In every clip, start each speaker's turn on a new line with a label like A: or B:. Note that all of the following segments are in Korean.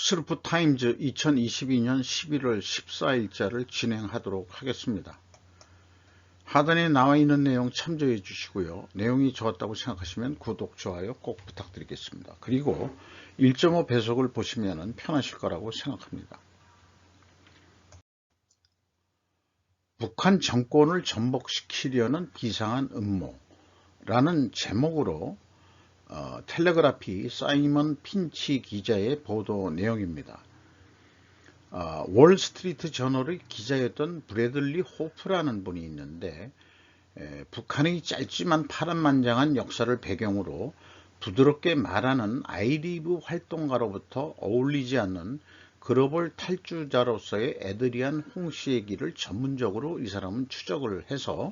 A: 스루프 타임즈 2022년 11월 14일자를 진행하도록 하겠습니다. 하단에 나와 있는 내용 참조해 주시고요. 내용이 좋았다고 생각하시면 구독, 좋아요 꼭 부탁드리겠습니다. 그리고 1.5 배속을 보시면 편하실 거라고 생각합니다. 북한 정권을 전복시키려는 비상한 음모라는 제목으로 텔레그라피 사이먼 핀치 기자의 보도 내용입니다. 월스트리트 저널의 기자였던 브래들리 호프라는 분이 있는데 북한의 짧지만 파란만장한 역사를 배경으로 부드럽게 말하는 아이리브 활동가로부터 어울리지 않는 글로벌 탈주자로서의 에드리안 홍씨의 길을 전문적으로 이 사람은 추적을 해서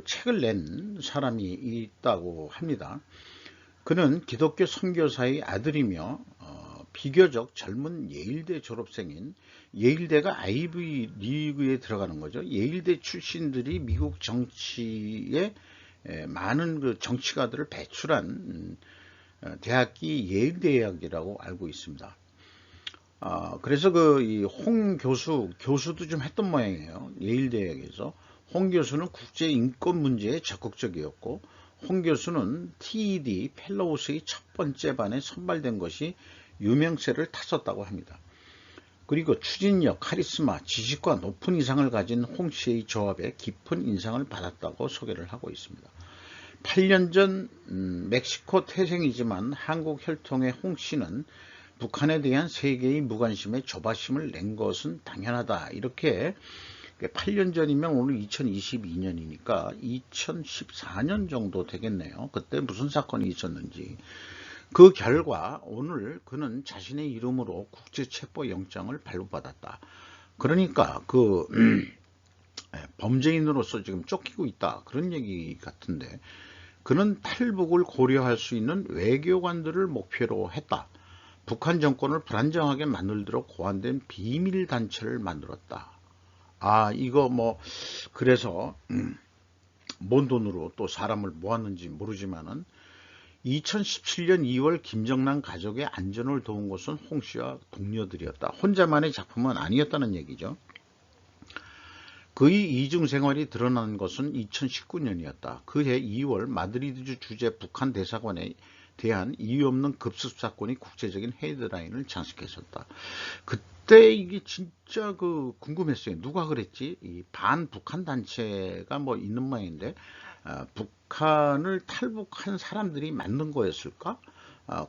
A: 책을 낸 사람이 있다고 합니다. 그는 기독교 선교사의 아들이며 비교적 젊은 예일대 졸업생인, 예일대가 아이비 리그에 들어가는 거죠. 예일대 출신들이 미국 정치에 많은 정치가들을 배출한 대학이 예일대학이라고 알고 있습니다. 그래서 이 홍 교수도 좀 했던 모양이에요. 예일대학에서. 홍 교수는 국제 인권 문제에 적극적이었고, 홍 교수는 TED 펠로우스의 첫 번째 반에 선발된 것이 유명세를 탔었다고 합니다. 그리고 추진력, 카리스마, 지식과 높은 이상을 가진 홍 씨의 조합에 깊은 인상을 받았다고 소개를 하고 있습니다. 8년 전 멕시코 태생이지만 한국 혈통의 홍 씨는 북한에 대한 세계의 무관심에 조바심을 낸 것은 당연하다. 이렇게 8년 전이면 오늘 2022년이니까 2014년 정도 되겠네요. 그때 무슨 사건이 있었는지. 그 결과 오늘 그는 자신의 이름으로 국제체포영장을 발부받았다. 그러니까 범죄인으로서 지금 쫓기고 있다. 그런 얘기 같은데, 그는 탈북을 고려할 수 있는 외교관들을 목표로 했다. 북한 정권을 불안정하게 만들도록 고안된 비밀단체를 만들었다. 이거 그래서 뭔 돈으로 또 사람을 모았는지 모르지만은 2017년 2월 김정남 가족의 안전을 도운 것은 홍 씨와 동료들이었다. 혼자만의 작품은 아니었다는 얘기죠. 그의 이중 생활이 드러난 것은 2019년이었다. 그해 2월 마드리드 주재 북한 대사관에 대한 이유 없는 급습 사건이 국제적인 헤드라인을 장식했었다. 그때 이게 진짜 궁금했어요. 누가 그랬지? 이 반북한 단체가 있는 모양인데 북한을 탈북한 사람들이 만든 거였을까?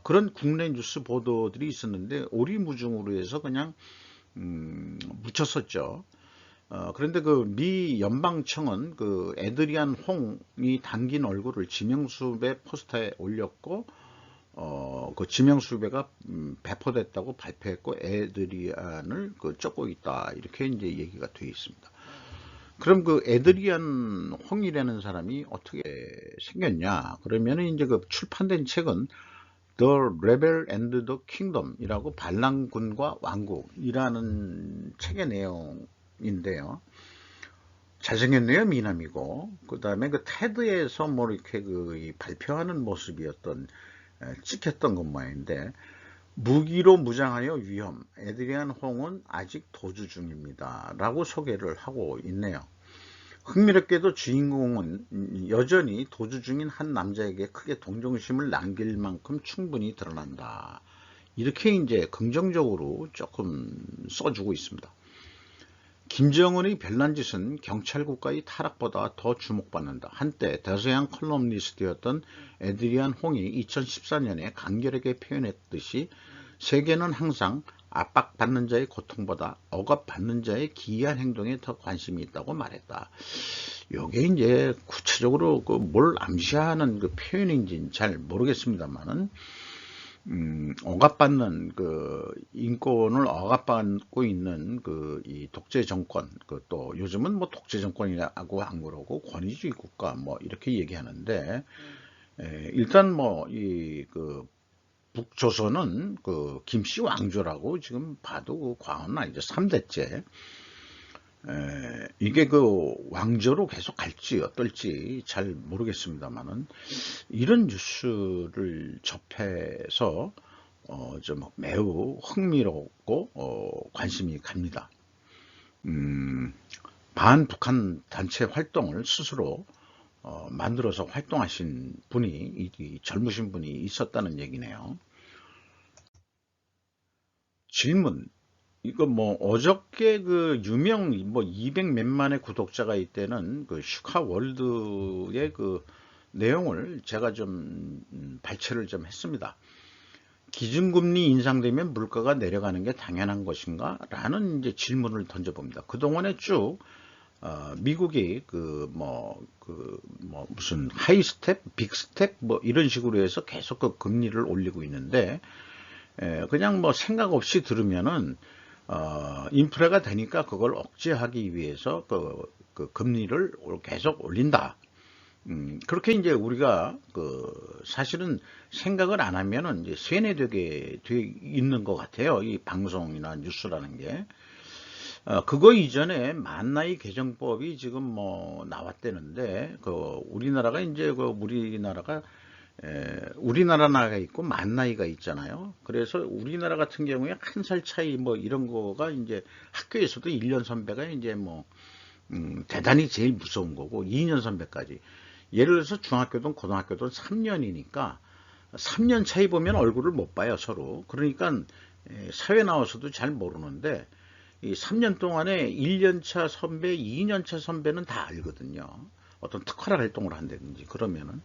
A: 그런 국내 뉴스 보도들이 있었는데 오리무중으로 해서 그냥 묻혔었죠. 그런데 미 연방청은 에드리안 홍이 담긴 얼굴을 지명수배 포스터에 올렸고, 그 지명수배가 배포됐다고 발표했고, 에드리안을 쫓고 있다. 이렇게 이제 얘기가 되어 있습니다. 그럼 에드리안 홍이라는 사람이 어떻게 생겼냐? 그러면 이제 출판된 책은 The Rebel and the Kingdom 이라고 반란군과 왕국이라는 책의 내용인데요. 잘생겼네요. 미남이고. 그 다음에 테드에서 이렇게 발표하는 모습이었던, 찍혔던 것 모양인데, 무기로 무장하여 위험, 에드리안 홍은 아직 도주 중입니다. 라고 소개를 하고 있네요. 흥미롭게도 주인공은 여전히 도주 중인 한 남자에게 크게 동정심을 남길 만큼 충분히 드러난다. 이렇게 이제 긍정적으로 조금 써주고 있습니다. 김정은의 별난 짓은 경찰 국가의 타락보다 더 주목받는다. 한때 대서양 컬럼니스트였던 에드리안 홍이 2014년에 간결하게 표현했듯이 세계는 항상 압박받는 자의 고통보다 억압받는 자의 기이한 행동에 더 관심이 있다고 말했다. 이게 이제 구체적으로 뭘 암시하는 표현인지는 잘 모르겠습니다만은, 억압받는 인권을 억압받고 있는 이 독재 정권, 또 요즘은 독재 정권이라고 안 그러고 권위주의 국가 이렇게 얘기하는데, 일단 북조선은 김씨 왕조라고 지금 봐도 과언은 아니죠. 3대째. 이게 그 왕조로 계속 갈지 어떨지 잘 모르겠습니다만은 이런 뉴스를 접해서 좀 매우 흥미롭고 관심이 갑니다. 반북한 단체 활동을 스스로 만들어서 활동하신 분이 이 젊으신 분이 있었다는 얘기네요. 질문. 이거 뭐 어저께 그 유명 뭐 200 몇만의 구독자가 있다는 그 슈카월드의 그 내용을 제가 좀 발췌를 좀 했습니다. 기준금리 인상되면 물가가 내려가는 게 당연한 것인가? 라는 이제 질문을 던져봅니다. 그동안에 쭉 미국이 무슨 하이 스텝, 빅 스텝 뭐 이런 식으로 해서 계속 그 금리를 올리고 있는데, 그냥 뭐 생각 없이 들으면은 인플레가 되니까 그걸 억제하기 위해서 그 금리를 계속 올린다. 그렇게 이제 우리가 사실은 생각을 안 하면은 이제 세뇌되게 돼 있는 것 같아요. 이 방송이나 뉴스라는 게. 그거 이전에 만나이 개정법이 지금 뭐 나왔대는데, 우리나라가 이제 우리나라 나라가 있고 만나이가 있잖아요. 그래서 우리나라 같은 경우에 한 살 차이 뭐 이런 거가 이제 학교에서도 1년 선배가 이제 뭐 대단히 제일 무서운 거고 2년 선배까지. 예를 들어서 중학교든 고등학교든 3년이니까 3년 차이 보면 얼굴을 못 봐요, 서로. 그러니까 사회 나와서도 잘 모르는데 이 3년 동안에 1년차 선배, 2년차 선배는 다 알거든요. 어떤 특화를 활동을 한다든지 그러면은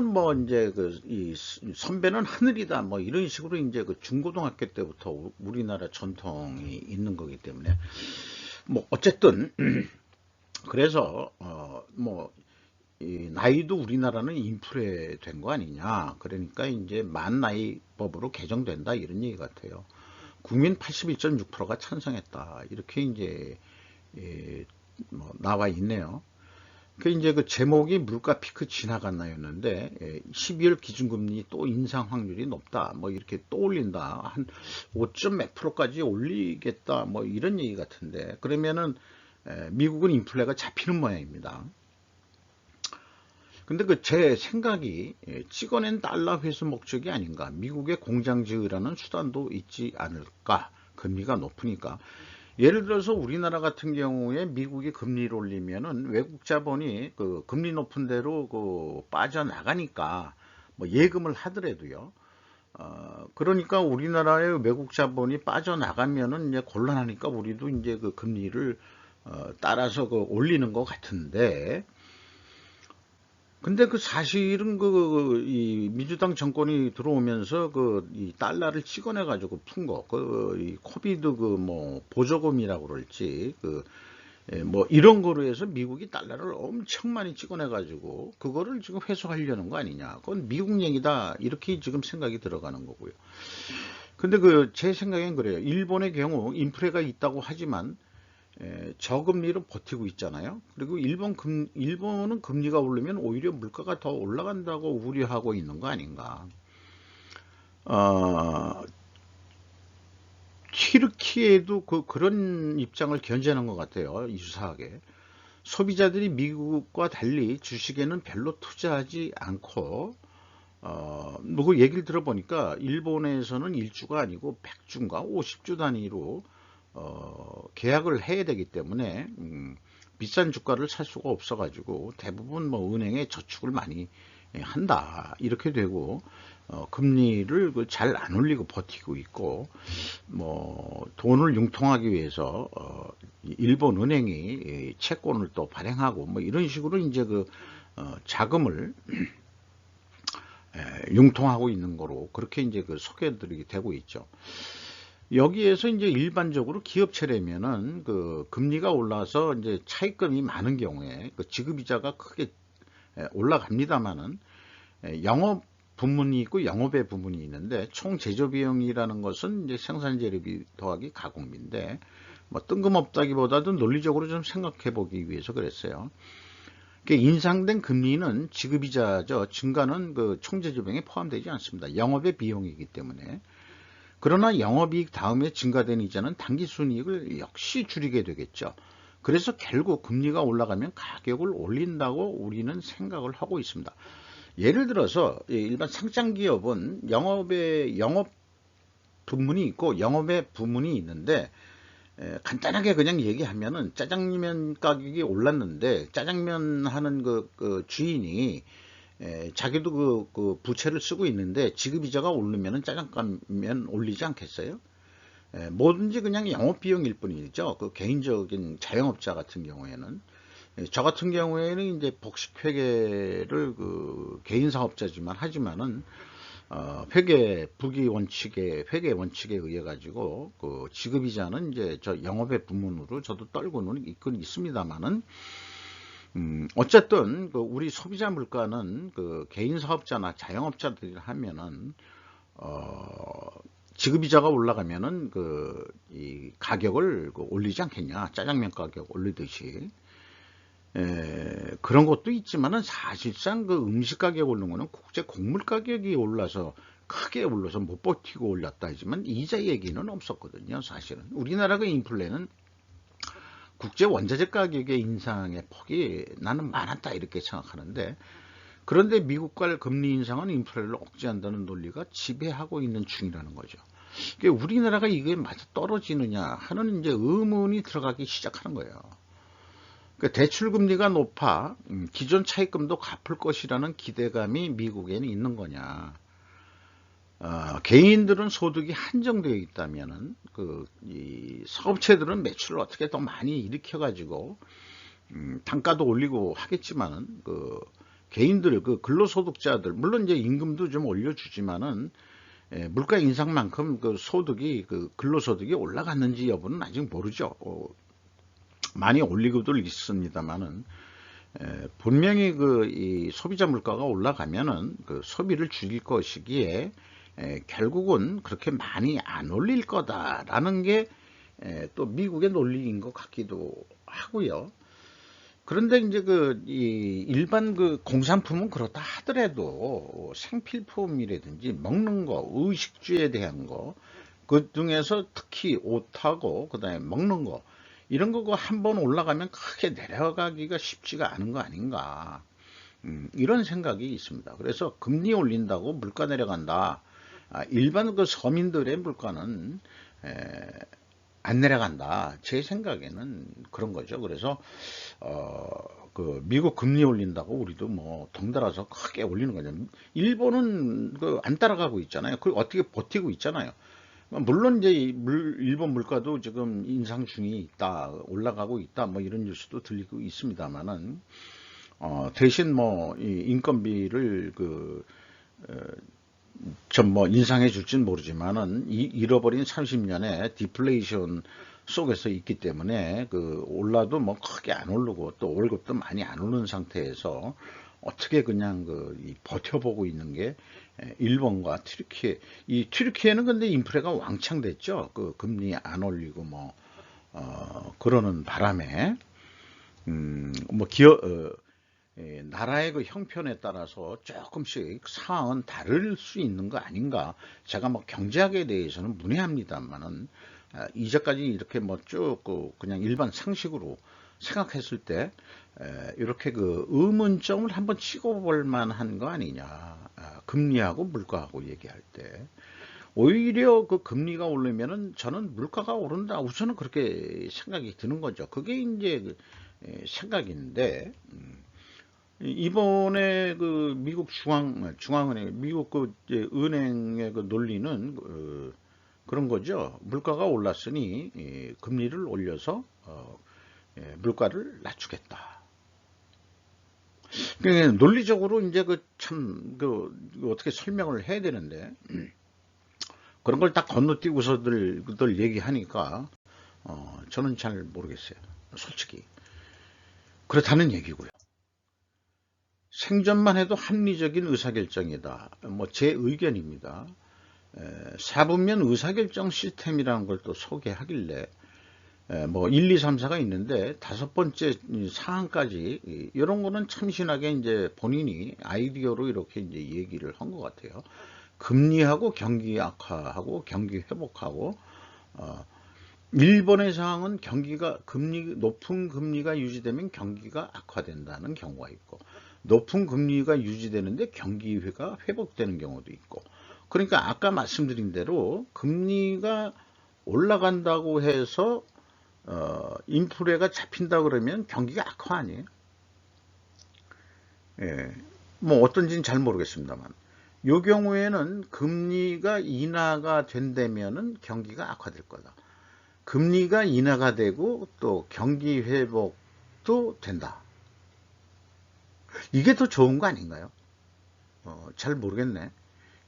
A: 뭐 이제 이 선배는 하늘이다 뭐 이런 식으로 이제 그 중고등학교 때부터 우리나라 전통이 있는 거기 때문에 뭐 어쨌든 그래서 뭐 이 나이도 우리나라는 인플레 된 거 아니냐. 그러니까 이제 만 나이 법으로 개정된다 이런 얘기 같아요. 국민 81.6%가 찬성했다. 이렇게 이제 뭐 나와 있네요. 그 이제 그 제목이 물가 피크 지나갔나였는데 12월 기준금리 또 인상 확률이 높다. 뭐 이렇게 또 올린다. 한 5점 몇 프로까지 올리겠다. 뭐 이런 얘기 같은데 그러면은 미국은 인플레가 잡히는 모양입니다. 근데 그 제 생각이 찍어낸 달러 회수 목적이 아닌가. 미국의 공장 지으라는 수단도 있지 않을까. 금리가 높으니까. 예를 들어서 우리나라 같은 경우에 미국이 금리를 올리면은 외국 자본이 그 금리 높은 대로 빠져나가니까 뭐 예금을 하더라도요. 그러니까 우리나라의 외국 자본이 빠져나가면은 이제 곤란하니까 우리도 이제 그 금리를 따라서 올리는 것 같은데 근데 그 사실은 이 민주당 정권이 들어오면서 이 달러를 찍어내 가지고 푼 거, 이 코비드 뭐 보조금이라고 그럴지 뭐 이런 거로 해서 미국이 달러를 엄청 많이 찍어내 가지고 그거를 지금 회수하려는 거 아니냐. 그건 미국 얘기다. 이렇게 지금 생각이 들어가는 거고요. 근데 제 생각엔 그래요. 일본의 경우 인플레가 있다고 하지만 저금리로 버티고 있잖아요. 그리고 일본은 금리가 오르면 오히려 물가가 더 올라간다고 우려하고 있는 거 아닌가. 튀르키예도 그런 입장을 견제하는 것 같아요. 유사하게. 소비자들이 미국과 달리 주식에는 별로 투자하지 않고 뭐 얘기를 들어보니까 일본에서는 1주가 아니고 100주인가 50주 단위로 계약을 해야 되기 때문에 비싼 주가를 살 수가 없어 가지고 대부분 뭐 은행에 저축을 많이 한다 이렇게 되고 금리를 잘 안 올리고 버티고 있고 뭐 돈을 융통하기 위해서 일본 은행이 채권을 또 발행하고 뭐 이런 식으로 이제 자금을 융통하고 있는 거로 그렇게 이제 소개드리게 되고 있죠. 여기에서 이제 일반적으로 기업체라면은 금리가 올라서 이제 차입금이 많은 경우에 지급이자가 크게 올라갑니다만은 영업 부문이 있고 영업의 부문이 있는데 총 제조 비용이라는 것은 이제 생산 재료비 더하기 가공비인데 뭐 뜬금없다기보다도 논리적으로 좀 생각해 보기 위해서 그랬어요. 인상된 금리는 지급이자죠. 증가는 총 제조 비용에 포함되지 않습니다. 영업의 비용이기 때문에. 그러나 영업이익 다음에 증가된 이자는 당기순이익을 역시 줄이게 되겠죠. 그래서 결국 금리가 올라가면 가격을 올린다고 우리는 생각을 하고 있습니다. 예를 들어서 일반 상장 기업은 영업 부문이 있고 영업의 부문이 있는데, 간단하게 그냥 얘기하면은 짜장면 가격이 올랐는데 짜장면 하는 그 주인이 자기도 그 부채를 쓰고 있는데 지급이자가 오르면은 짜장면 올리지 않겠어요? 뭐든지 그냥 영업비용일 뿐이죠. 그 개인적인 자영업자 같은 경우에는. 저 같은 경우에는 이제 복식회계를 그 개인 사업자지만 하지만은 회계 원칙에 의해 가지고 그 지급이자는 이제 저 영업의 부문으로 저도 떨고는 있긴 있습니다만은, 어쨌든 그 우리 소비자 물가는 그 개인 사업자나 자영업자들이 하면은 지급이자가 올라가면은 이 가격을 올리지 않겠냐, 짜장면 가격 올리듯이. 그런 것도 있지만은 사실상 그 음식 가격 오르는 거는 국제 곡물 가격이 올라서 크게 올라서 못 버티고 올렸다 하지만 이자 얘기는 없었거든요. 사실은 우리나라가 인플레는 국제 원자재 가격의 인상의 폭이 나는 많았다 이렇게 생각하는데, 그런데 미국발 금리 인상은 인플레를 억제한다는 논리가 지배하고 있는 중이라는 거죠. 그러니까 우리나라가 이게 맞아 떨어지느냐 하는 이제 의문이 들어가기 시작하는 거예요. 그러니까 대출 금리가 높아 기존 차입금도 갚을 것이라는 기대감이 미국에는 있는 거냐. 개인들은 소득이 한정되어 있다면은 이 사업체들은 매출을 어떻게 더 많이 일으켜 가지고 단가도 올리고 하겠지만은 개인들 근로소득자들 물론 이제 임금도 좀 올려주지만은 물가 인상만큼 소득이 근로소득이 올라갔는지 여부는 아직 모르죠. 많이 올리고도 있습니다만은, 분명히 이 소비자 물가가 올라가면은 소비를 줄일 것이기에 결국은 그렇게 많이 안 올릴 거다라는 게 또 미국의 논리인 것 같기도 하고요. 그런데 이제 이 일반 공산품은 그렇다 하더라도 생필품이라든지 먹는 거, 의식주에 대한 거, 그 중에서 특히 옷하고 그다음에 먹는 거 이런 거 한 번 올라가면 크게 내려가기가 쉽지가 않은 거 아닌가, 이런 생각이 있습니다. 그래서 금리 올린다고 물가 내려간다. 일반 서민들의 물가는 안 내려간다. 제 생각에는 그런 거죠. 그래서 미국 금리 올린다고 우리도 뭐 덩달아서 크게 올리는 거죠. 일본은 안 따라가고 있잖아요. 그 어떻게 버티고 있잖아요. 물론 이제 일본 물가도 지금 인상 중이 있다, 올라가고 있다, 뭐 이런 뉴스도 들리고 있습니다만은, 대신 뭐 이 인건비를 좀 뭐 인상해 줄지는 모르지만은 잃어버린 30년의 디플레이션 속에서 있기 때문에 올라도 뭐 크게 안 오르고 또 월급도 많이 안 오르는 상태에서 어떻게 그냥 버텨보고 있는 게 일본과 튀르키예. 이 튀르키예는 근데 인플레가 왕창 됐죠. 금리 안 올리고 뭐 그러는 바람에 뭐 나라의 형편에 따라서 조금씩 상황은 다를 수 있는 거 아닌가. 제가 뭐 경제학에 대해서는 문외합니다만은 이제까지 이렇게 뭐 쭉 그냥 일반 상식으로 생각했을 때 이렇게 의문점을 한번 찍어볼 만한 거 아니냐. 금리하고 물가하고 얘기할 때 오히려 금리가 오르면은 저는 물가가 오른다 우선은 그렇게 생각이 드는 거죠. 그게 이제 생각인데, 이번에 미국 중앙은행, 미국 이제 은행의 논리는 그런 거죠. 물가가 올랐으니 금리를 올려서 물가를 낮추겠다. 그러니까 논리적으로 이제 어떻게 설명을 해야 되는데, 그런 걸 딱 건너뛰고서들 얘기하니까 저는 잘 모르겠어요. 솔직히 그렇다는 얘기고요. 생전만 해도 합리적인 의사결정이다. 뭐 제 의견입니다. 사분면 의사결정 시스템이라는 걸 또 소개하길래 뭐 1, 2, 3, 4가 있는데 5번째 사항까지 이런 거는 참신하게 이제 본인이 아이디어로 이렇게 이제 얘기를 한 것 같아요. 금리하고 경기 악화하고 경기 회복하고 일본의 상황은 경기가 높은 금리가 유지되면 경기가 악화된다는 경우가 있고 높은 금리가 유지되는데 경기가 회복되는 경우도 있고 그러니까 아까 말씀드린 대로 금리가 올라간다고 해서 인플레가 잡힌다 그러면 경기가 악화 아니에요. 예, 뭐 어떤지는 잘 모르겠습니다만 이 경우에는 금리가 인하가 된다면은 경기가 악화될 거다. 금리가 인하가 되고 또 경기 회복도 된다. 이게 더 좋은 거 아닌가요? 잘 모르겠네.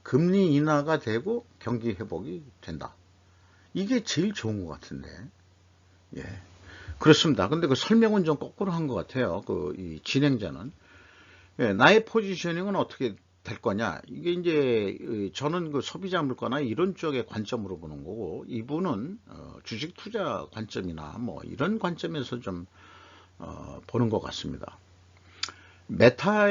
A: 금리 인하가 되고 경기 회복이 된다. 이게 제일 좋은 것 같은데. 예. 그렇습니다. 근데 그 설명은 좀 거꾸로 한 것 같아요. 이 진행자는. 예, 나의 포지셔닝은 어떻게 될 거냐. 이게 이제 저는 그 소비자 물가나 이런 쪽의 관점으로 보는 거고 이분은 주식 투자 관점이나 뭐 이런 관점에서 좀 보는 것 같습니다. 메타가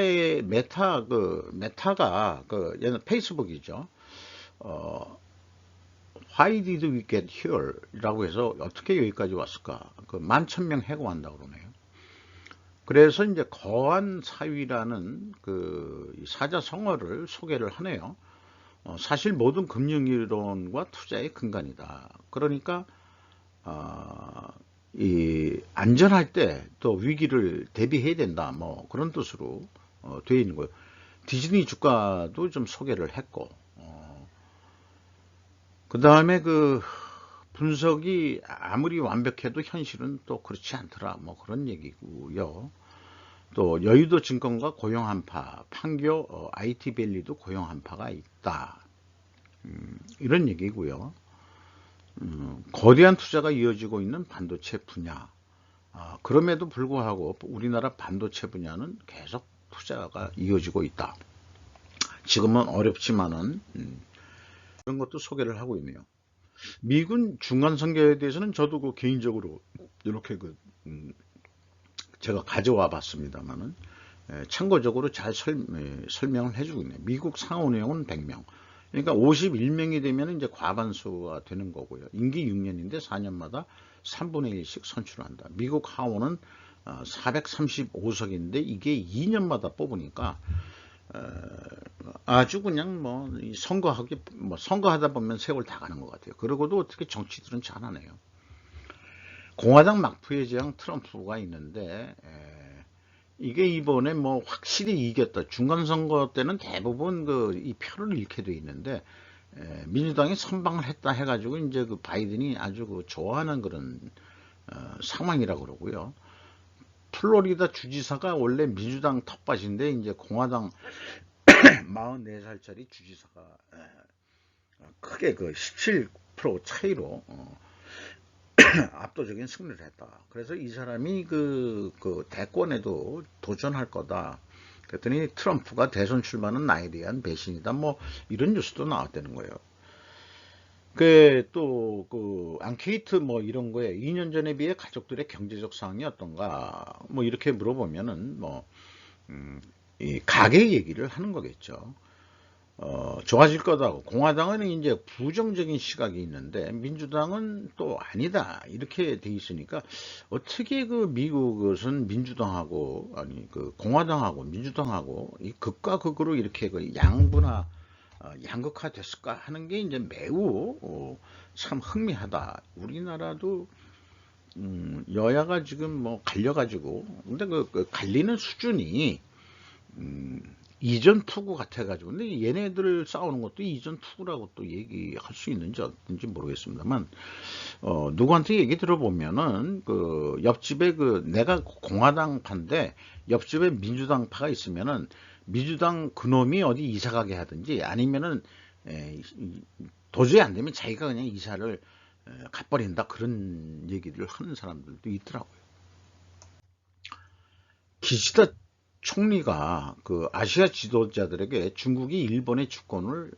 A: 얘는 페이스북이죠. Why did we get here? 라고 해서 어떻게 여기까지 왔을까? 11,000명 해고한다고 그러네요. 그래서 이제 거한 사위라는 사자성어를 소개를 하네요. 사실 모든 금융이론과 투자의 근간이다. 그러니까 이 안전할 때 또 위기를 대비해야 된다. 뭐 그런 뜻으로 되어 있는 거예요. 디즈니 주가도 좀 소개를 했고, 그 다음에 분석이 아무리 완벽해도 현실은 또 그렇지 않더라. 뭐 그런 얘기고요. 또 여의도 증권가 고용 한파, 판교 IT밸리도 고용 한파가 있다. 이런 얘기고요. 거대한 투자가 이어지고 있는 반도체 분야. 그럼에도 불구하고 우리나라 반도체 분야는 계속 투자가 이어지고 있다. 지금은 어렵지만은 그런 것도 소개를 하고 있네요. 미군 중간 선거에 대해서는 저도 개인적으로 이렇게 제가 가져와 봤습니다만은 참고적으로 잘 설명을 해주고 있네요. 미국 상원의원은 100명. 그러니까 51명이 되면 이제 과반수가 되는 거고요. 임기 6년인데 4년마다 3분의 1씩 선출한다. 미국 하원은 435석인데 이게 2년마다 뽑으니까 아주 그냥 선거하다 보면 세월 다 가는 것 같아요. 그러고도 어떻게 정치들은 잘하네요. 공화당 막부회장 트럼프가 있는데 이게 이번에 확실히 이겼다. 중간선거 때는 대부분 이 표를 잃게 돼 있는데 민주당이 선방을 했다 해가지고 이제 바이든이 아주 좋아하는 그런 상황이라고 그러고요. 플로리다 주지사가 원래 민주당 텃밭인데 이제 공화당 44살짜리 주지사가 크게 17% 차이로 압도적인 승리를 했다. 그래서 이 사람이 대권에도 도전할 거다. 그랬더니 트럼프가 대선 출마는 나에 대한 배신이다. 뭐 이런 뉴스도 나왔다는 거예요. 앙케이트 이런 거에 2년 전에 비해 가족들의 경제적 상황이 어떤가 뭐 이렇게 물어보면은 이 가계 얘기를 하는 거겠죠. 좋아질 거다고. 공화당은 이제 부정적인 시각이 있는데 민주당은 또 아니다 이렇게 돼 있으니까 어떻게 미국은 민주당하고 공화당하고 민주당하고 이 극과 극으로 이렇게 양극화 됐을까 하는 게 이제 매우 참 흥미하다. 우리나라도 여야가 지금 갈려가지고 근데 갈리는 수준이 이전 투구 같아가지고 근데 얘네들 싸우는 것도 이전 투구라고 또 얘기할 수 있는지 어떤지 모르겠습니다만 누구한테 얘기 들어보면은 옆집에 내가 공화당파인데 옆집에 민주당파가 있으면은 민주당 그놈이 어디 이사가게 하든지 아니면은 도저히 안 되면 자기가 그냥 이사를 가버린다 그런 얘기를 하는 사람들도 있더라고요. 기시다 총리가 아시아 지도자들에게 중국이 일본의 주권을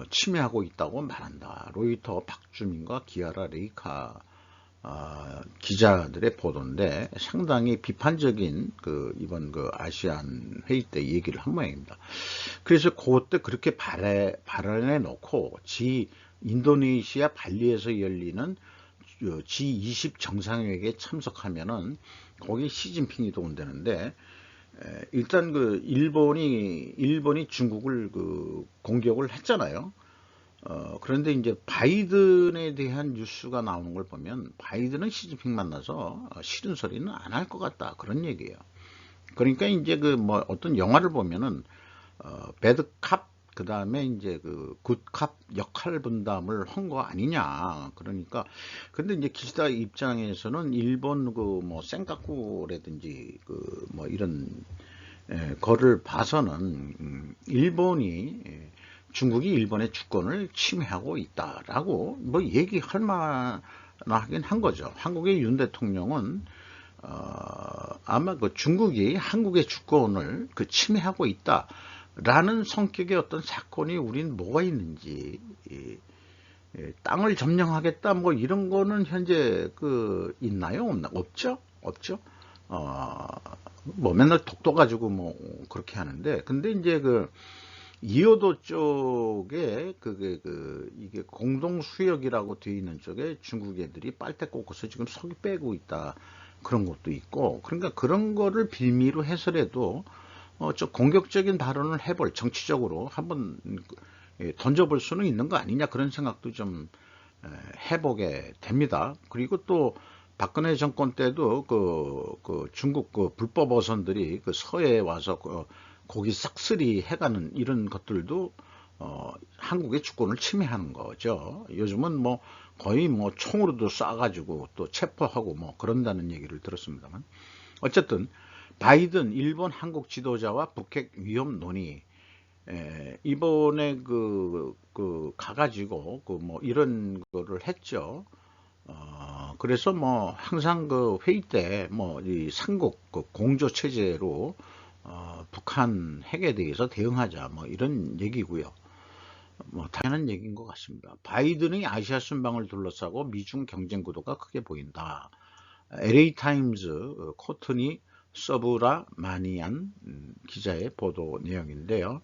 A: 침해하고 있다고 말한다. 로이터 박주민과 기아라 레이카 기자들의 보도인데 상당히 비판적인 이번 아시안 회의 때 얘기를 한 모양입니다. 그래서 그때 그렇게 발언해 놓고 인도네시아 발리에서 열리는 G20 정상회의에 참석하면은 거기 시진핑이도 온다는데, 일단 일본이 중국을 공격을 했잖아요. 그런데 이제 바이든에 대한 뉴스가 나오는 걸 보면 바이든은 시진핑 만나서 싫은 소리는 안 할 것 같다, 그런 얘기예요. 그러니까 이제 어떤 영화를 보면은 배드캅, 그 다음에 이제 굿캅 역할 분담을 한 거 아니냐. 그러니까 근데 이제 기시다 입장에서는 일본 센카쿠라든지 이런 거를 봐서는 중국이 일본의 주권을 침해하고 있다라고 얘기할 만하긴 한 거죠. 한국의 윤 대통령은 아마 중국이 한국의 주권을 침해하고 있다라는 성격의 어떤 사건이 우린 뭐가 있는지, 땅을 점령하겠다 이런 거는 현재 있나요? 없죠? 없죠? 맨날 독도 가지고 그렇게 하는데, 근데 이제 이오도 쪽에 이게 공동 수역이라고 되어 있는 쪽에 중국 애들이 빨대 꽂고서 지금 석유 빼고 있다, 그런 것도 있고, 그러니까 그런 거를 빌미로 해서라도 좀 공격적인 발언을 정치적으로 한번 던져볼 수는 있는 거 아니냐, 그런 생각도 좀 해보게 됩니다. 그리고 또 박근혜 정권 때도 중국 불법 어선들이 서해에 와서 고기 싹쓸이 해가는 이런 것들도 한국의 주권을 침해하는 거죠. 요즘은 거의 총으로도 쏴가지고 또 체포하고 그런다는 얘기를 들었습니다만, 어쨌든 바이든 일본 한국 지도자와 북핵 위험 논의, 이번에 가가지고 이런 거를 했죠. 그래서 항상 회의 때 이 삼국 공조 체제로 북한 핵에 대해서 대응하자, 이런 얘기고요. 당연한 얘기인 것 같습니다. 바이든이 아시아 순방을 둘러싸고 미중 경쟁 구도가 크게 보인다. LA 타임즈 코트니 서브라마니안 기자의 보도 내용인데요.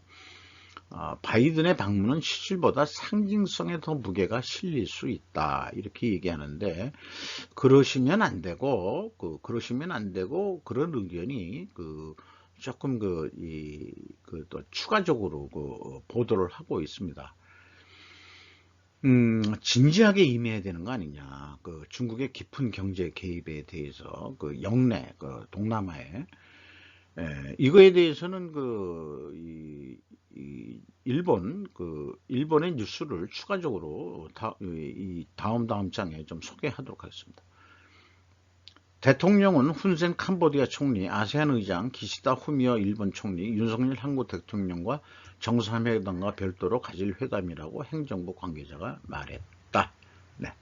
A: 바이든의 방문은 실질보다 상징성에 더 무게가 실릴 수 있다, 이렇게 얘기하는데, 그러시면 안 되고 그런 의견이 조금 또 추가적으로 보도를 하고 있습니다. 진지하게 임해야 되는 거 아니냐. 중국의 깊은 경제 개입에 대해서 영내 동남아에, 이거에 대해서는 일본의 뉴스를 추가적으로 다음 장에 좀 소개하도록 하겠습니다. 대통령은 훈센 캄보디아 총리, 아세안 의장 기시다 후미오 일본 총리, 윤석열 한국 대통령과 정상회담과 별도로 가질 회담이라고 행정부 관계자가 말했다. 네.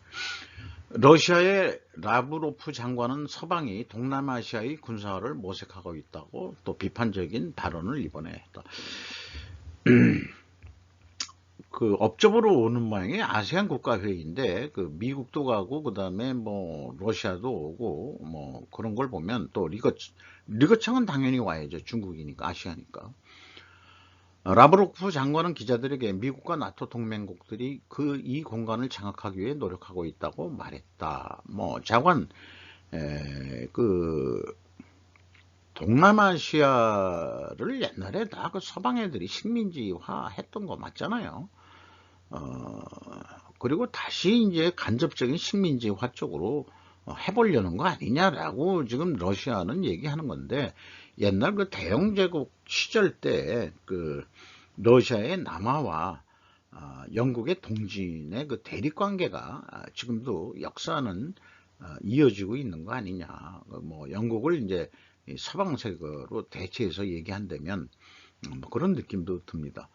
A: 러시아의 라브로프 장관은 서방이 동남아시아의 군사화를 모색하고 있다고 또 비판적인 발언을 이번에 했다. 업적으로 오는 모양의 아세안 국가회의인데, 미국도 가고, 그 다음에 러시아도 오고, 그런 걸 보면 또 리거청은 당연히 와야죠. 중국이니까, 아시아니까. 라브로프 장관은 기자들에게 미국과 나토 동맹국들이 이 공간을 장악하기 위해 노력하고 있다고 말했다. 장관, 동남아시아를 옛날에 다 서방 애들이 식민지화 했던 거 맞잖아요. 그리고 다시 이제 간접적인 식민지화 쪽으로 해보려는 거 아니냐라고 지금 러시아는 얘기하는 건데, 옛날 대영제국 시절 때 러시아의 남하와 영국의 동진의 대립관계가 지금도 역사는 이어지고 있는 거 아니냐. 영국을 이제 서방색으로 대체해서 얘기한다면 그런 느낌도 듭니다.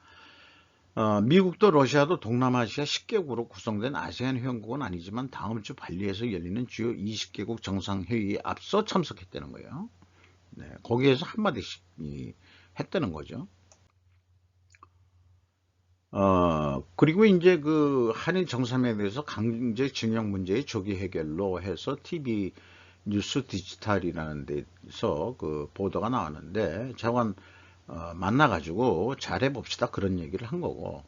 A: 미국도 러시아도 동남아시아 10개국으로 구성된 아세안 회원국은 아니지만 다음 주 발리에서 열리는 주요 20개국 정상회의에 앞서 참석했다는 거예요. 네, 거기에서 한마디씩 했다는 거죠. 그리고 이제 그 한일 정상회담에 대해서 강제징용 문제의 조기 해결로 해서 TV 뉴스 디지털이라는 데서 그 보도가 나왔는데, 저건 만나가지고 잘해봅시다 그런 얘기를 한 거고,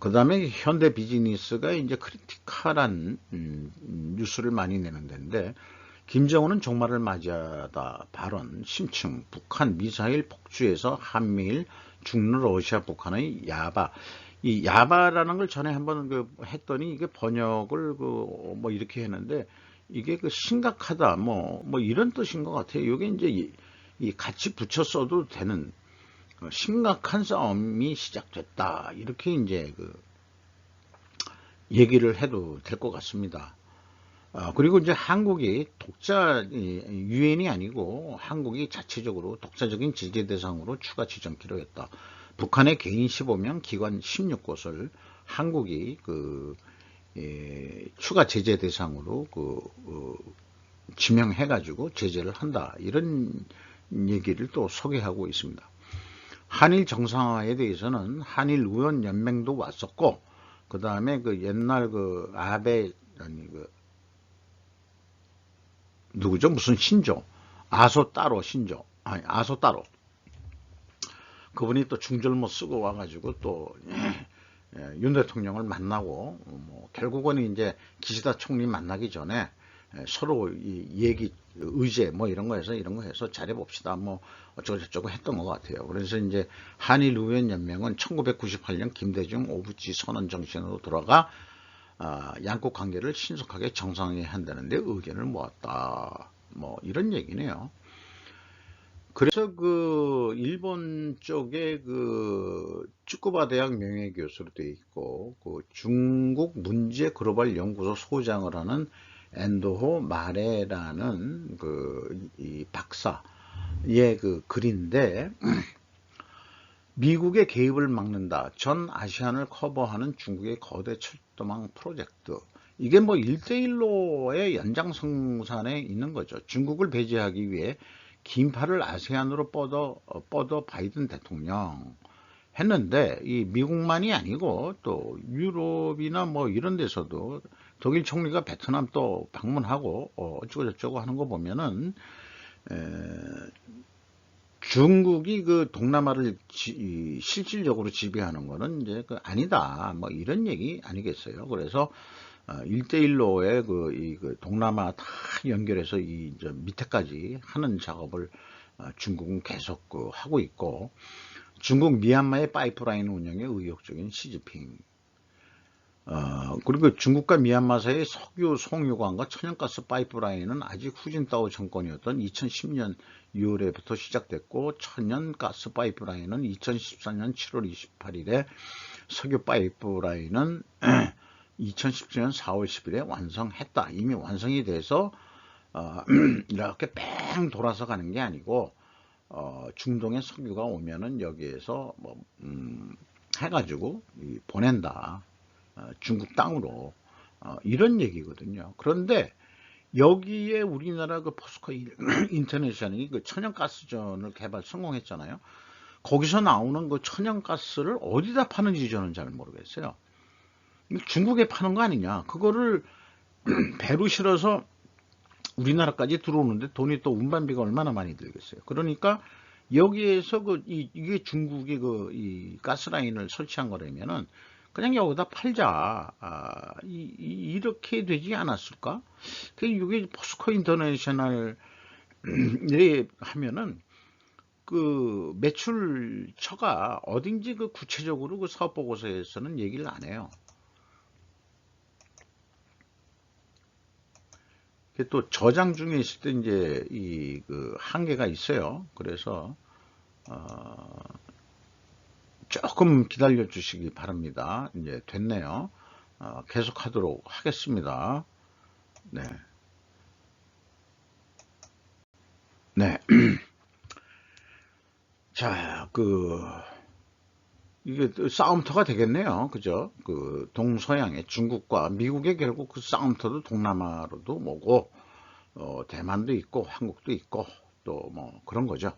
A: 그 다음에 현대 비즈니스가 이제 크리티컬한 뉴스를 많이 내는 데인데, 김정은은 종말을 맞이하다 발언 심층, 북한 미사일 폭주에서 한미일 중러 러시아 북한의 야바. 이 야바라는 걸 전에 한번 했더니 이게 번역을 뭐 이렇게 했는데, 이게 심각하다 뭐 이런 뜻인 것 같아요. 이게 이제 이 같이 붙여 써도 되는 심각한 싸움이 시작됐다, 이렇게 이제 얘기를 해도 될 것 같습니다. 그리고 이제 한국이 독자 유엔이 아니고 한국이 자체적으로 독자적인 제재 대상으로 추가 지정키로 했다. 북한의 개인 15명, 기관 16곳을 한국이 추가 제재 대상으로 지명해가지고 제재를 한다, 이런 얘기를 또 소개하고 있습니다. 한일 정상화에 대해서는 한일 의원 연맹도 왔었고, 그 다음에 옛날 아베 아니 누구죠? 무슨 신조, 아소 따로 신조, 아니 아소 따로, 그분이 또 중절모 쓰고 와가지고 또 윤 대통령을 만나고, 뭐 결국은 이제 기시다 총리 만나기 전에 서로 이 얘기 의제 뭐 이런 거 해서 잘해봅시다 뭐 어쩌고저쩌고 했던 것 같아요. 그래서 이제 한일 의원 연맹은 1998년 김대중 오부지 선언 정신으로 돌아가 양국 관계를 신속하게 정상화해야 한다는데 의견을 모았다, 뭐 이런 얘기네요. 그래서 일본 쪽에 츠쿠바 대학 명예교수로 되어 있고, 중국 문제 글로벌 연구소 소장을 하는 엔도호 마레라는 이 박사의 글인데, 미국의 개입을 막는다, 전 아시안을 커버하는 중국의 거대 철도망 프로젝트. 이게 뭐 1대1로의 연장성산에 있는 거죠. 중국을 배제하기 위해 긴 팔을 아세안으로 뻗어 바이든 대통령 했는데, 이 미국만이 아니고 또 유럽이나 뭐 이런 데서도 독일 총리가 베트남 또 방문하고 어쩌고저쩌고 하는 거 보면은 중국이 동남아를 실질적으로 지배하는 거는 이제 아니다, 뭐 이런 얘기 아니겠어요. 그래서 1대1로의 동남아 다 연결해서 저 밑에까지 하는 작업을 중국은 계속 하고 있고, 중국 미얀마의 파이프라인 운영에 의욕적인 시진핑. 그리고 중국과 미얀마 사이의 석유 송유관과 천연가스 파이프라인은 아직 후진타오 정권이었던 2010년 6월에부터 시작됐고, 천연가스 파이프라인은 2014년 7월 28일에, 석유 파이프라인은 2017년 4월 10일에 완성했다. 이미 완성이 돼서 이렇게 뺑 돌아서 가는 게 아니고, 중동의 석유가 오면은 여기에서 해가지고 보낸다, 중국 땅으로, 이런 얘기거든요. 그런데 여기에 우리나라 포스코 인터내셔널이 천연가스전을 개발 성공했잖아요. 거기서 나오는 천연가스를 어디다 파는지 저는 잘 모르겠어요. 중국에 파는 거 아니냐. 그거를 배로 실어서 우리나라까지 들어오는데 돈이 또 운반비가 얼마나 많이 들겠어요. 그러니까 여기에서 이게 중국이 이 가스라인을 설치한 거라면은 그냥 여기다 팔자, 이렇게 되지 않았을까? 이게 포스코 인터내셔널 하면은 매출처가 어딘지 구체적으로 사업 보고서에서는 얘기를 안 해요. 또 저장 중에 있을 때 이제 한계가 있어요. 그래서 조금 기다려 주시기 바랍니다. 이제 됐네요. 계속 하도록 하겠습니다. 네. 네. 자, 이게 싸움터가 되겠네요. 그죠? 동서양의 중국과 미국의 결국 싸움터도 동남아로도 뭐고, 대만도 있고, 한국도 있고, 또 뭐 그런 거죠.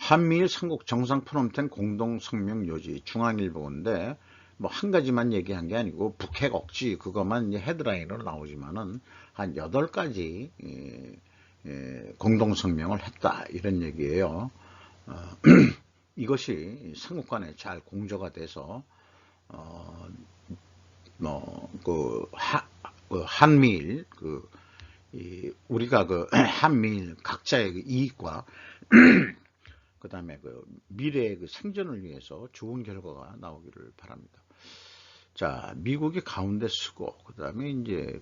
A: 한미일 삼국 정상 프놈펜 공동성명 요지 중앙일보인데 뭐 한 가지만 얘기한 게 아니고 북핵 억지 그것만 이제 헤드라인으로 나오지만은 한 8가지 공동성명을 했다 이런 얘기예요. 이것이 삼국 간에 잘 공조가 돼서 한미일 우리가 한미일 각자의 이익과 그 다음에 미래의 생존을 위해서 좋은 결과가 나오기를 바랍니다. 자, 미국이 가운데 서고, 그 다음에 이제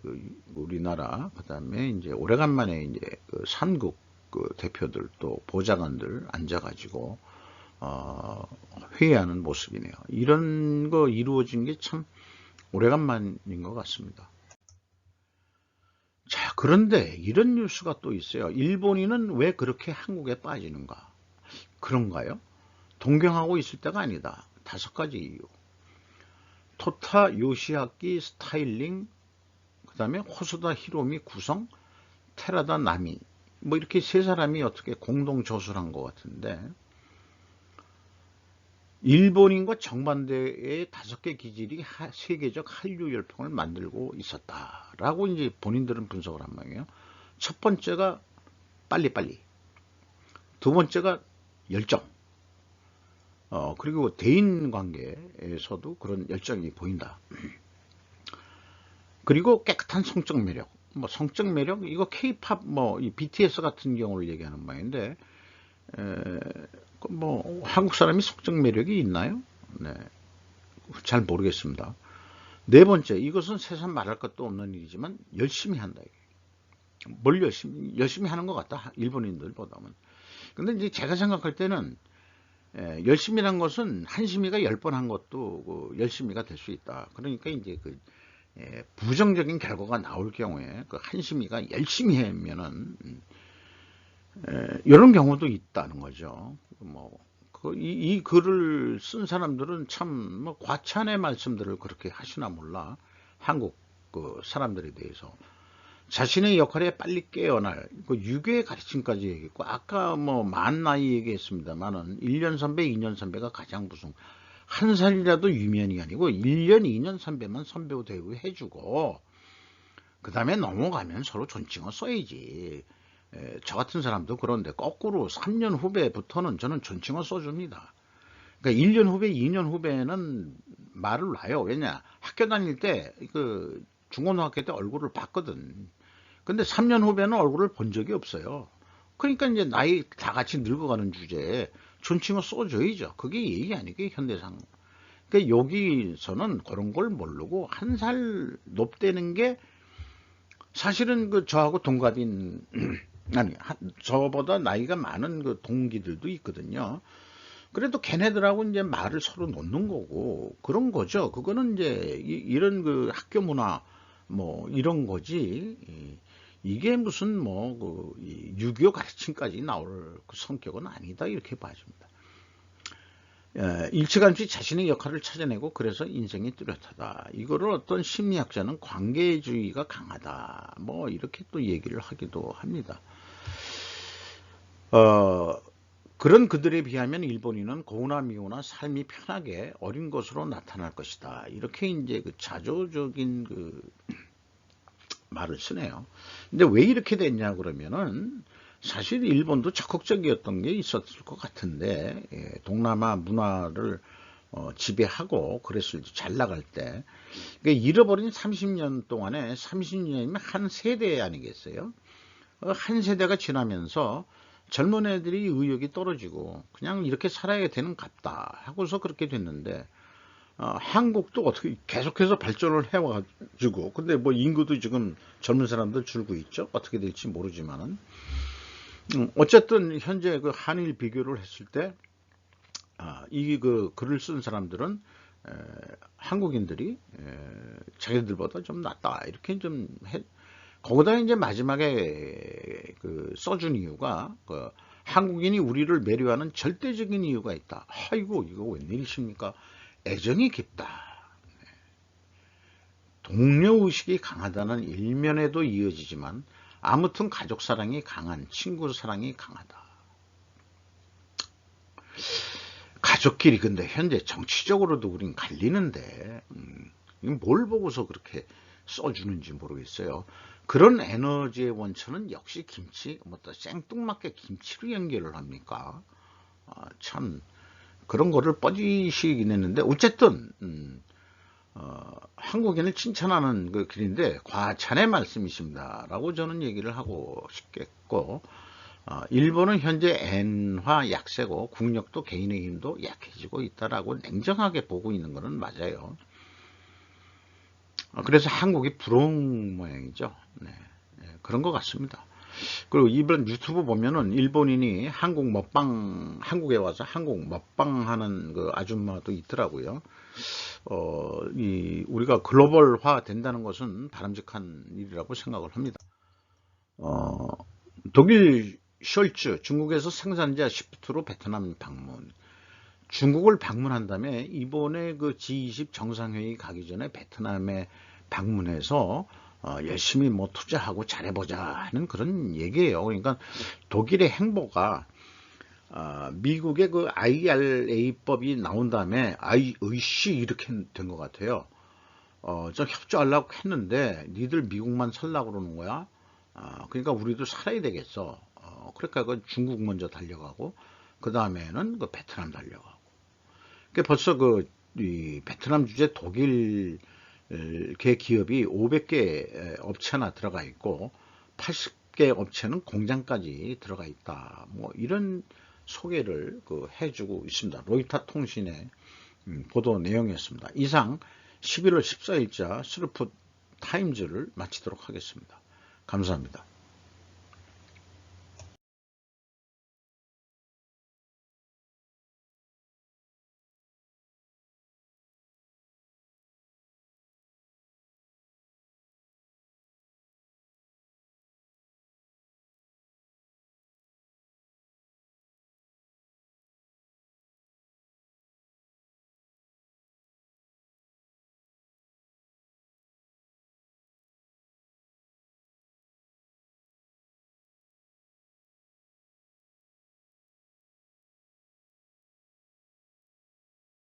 A: 우리나라, 그 다음에 이제 오래간만에 이제 삼국 대표들 또 보좌관들 앉아가지고, 회의하는 모습이네요. 이런 거 이루어진 게 참 오래간만인 것 같습니다. 자, 그런데 이런 뉴스가 또 있어요. 일본인은 왜 그렇게 한국에 빠지는가? 그런가요? 동경하고 있을 때가 아니다. 5가지 이유. 토타 요시하키 스타일링, 그 다음에 호소다 히로미 구성, 테라다 나미, 뭐 이렇게 3사람이 어떻게 공동 저술한 것 같은데, 일본인과 정반대의 5개 기질이 세계적 한류 열풍을 만들고 있었다라고 이제 본인들은 분석을 한 모양이에요. 첫 번째가 빨리빨리, 두 번째가 열정, 그리고 대인 관계에서도 그런 열정이 보인다. 그리고 깨끗한 성적 매력, 뭐 성적 매력, 이거 K-팝 뭐 이 BTS 같은 경우를 얘기하는 바인데, 뭐 한국 사람이 성적 매력이 있나요? 네, 잘 모르겠습니다. 4번째, 이것은 세상 말할 것도 없는 일이지만 열심히 한다. 뭘 열심히 하는 것 같다. 일본인들보다는. 근데 이제 제가 생각할 때는 열심히란 것은 한심이가 10번 한 것도 열심히가 될 수 있다. 그러니까 이제 부정적인 결과가 나올 경우에 한심이가 열심히 하면은 이런 경우도 있다는 거죠. 이 글을 쓴 사람들은 참 과찬의 말씀들을 그렇게 하시나 몰라. 한국 사람들에 대해서. 자신의 역할에 빨리 깨어날 유교의 가르침까지 얘기했고, 아까 만 나이 얘기했습니다만은 1년 선배, 2년 선배가 가장 무슨 한 살이라도 유면이 아니고 1년, 2년 선배만 선배 대우 해주고 그 다음에 넘어가면 서로 존칭어 써야지. 저 같은 사람도 그런데 거꾸로 3년 후배부터는 저는 존칭어 써줍니다. 그러니까 1년 후배, 2년 후배는 말을 놔요. 왜냐? 학교 다닐 때 중고등학교 때 얼굴을 봤거든. 근데 3년 후배는 얼굴을 본 적이 없어요. 그러니까 이제 나이 다 같이 늙어가는 주제에 존칭어 써줘야죠. 그게 예의 아니게 현대상. 그러니까 여기서는 그런 걸 모르고 1살 높대는 게 사실은 저하고 동갑인 아니 저보다 나이가 많은 동기들도 있거든요. 그래도 걔네들하고 이제 말을 서로 놓는 거고 그런 거죠. 그거는 이제 이런 학교 문화 뭐 이런 거지. 이게 무슨 유교 가르침까지 나올 성격은 아니다 이렇게 봐줍니다. 일찌감치 자신의 역할을 찾아내고 그래서 인생이 뚜렷하다. 이거를 어떤 심리학자는 관계주의가 강하다. 뭐 이렇게 또 얘기를 하기도 합니다. 그런 그들에 비하면 일본인은 고우나 미우나 삶이 편하게 어린 것으로 나타날 것이다. 이렇게 이제 자조적인 말을 쓰네요. 근데 왜 이렇게 됐냐 그러면은 사실 일본도 적극적이었던 게 있었을 것 같은데 동남아 문화를 지배하고 그랬을 때 잘 나갈 때 그러니까 잃어버린 30년 동안에 30년이면 한 세대 아니겠어요? 한 세대가 지나면서 젊은 애들이 의욕이 떨어지고 그냥 이렇게 살아야 되는 갑다 하고서 그렇게 됐는데 한국도 어떻게 계속해서 발전을 해와가지고 근데 인구도 지금 젊은 사람들 줄고 있죠. 어떻게 될지 모르지만은 어쨌든 현재 한일 비교를 했을 때 이 글을 쓴 사람들은 한국인들이 자기들보다 좀 낫다 이렇게 좀 거기다 이제 마지막에 써준 이유가 한국인이 우리를 매료하는 절대적인 이유가 있다. 아이고 이거 웬일이십니까? 애정이 깊다. 동료의식이 강하다는 일면에도 이어지지만 아무튼 가족 사랑이 강한 친구 사랑이 강하다. 가족끼리 근데 현재 정치적으로도 우린 갈리는데 뭘 보고서 그렇게 써주는지 모르겠어요. 그런 에너지의 원천은 역시 김치, 뭐 또 생뚱맞게 김치로 연결을 합니까? 참 그런 거를 뻔히시긴 했는데 어쨌든 한국인을 칭찬하는 그 길인데 과찬의 말씀이십니다 라고 저는 얘기를 하고 싶겠고, 일본은 현재 엔화 약세고 국력도 개인의 힘도 약해지고 있다라고 냉정하게 보고 있는 것은 맞아요. 그래서 한국이 부러운 모양이죠. 네, 그런 것 같습니다. 그리고 이번 유튜브 보면은 일본인이 한국에 와서 한국 먹방 하는 그 아줌마도 있더라고요. 우리가 글로벌화 된다는 것은 바람직한 일이라고 생각을 합니다. 어, 독일 숄츠 중국에서 생산자 시프트로 베트남 방문. 중국을 방문한 다음에 이번에 그 G20 정상회의 가기 전에 베트남에 방문해서 열심히 뭐 투자하고 잘해보자 하는 그런 얘기예요. 그러니까 독일의 행보가 미국의 그 IRA법이 나온 다음에 으이씨 이렇게 된 것 같아요. 저 협조하려고 했는데 니들 미국만 살라고 그러는 거야. 그러니까 우리도 살아야 되겠어. 그러니까 그 중국 먼저 달려가고 그 다음에는 그 베트남 달려가고. 벌써 이 베트남 주재 독일 계 기업이 500개 업체나 들어가 있고 80개 업체는 공장까지 들어가 있다. 뭐 이런 소개를 해주고 있습니다. 로이터 통신의 보도 내용이었습니다. 이상 11월 14일자 스루프 타임즈를 마치도록 하겠습니다. 감사합니다.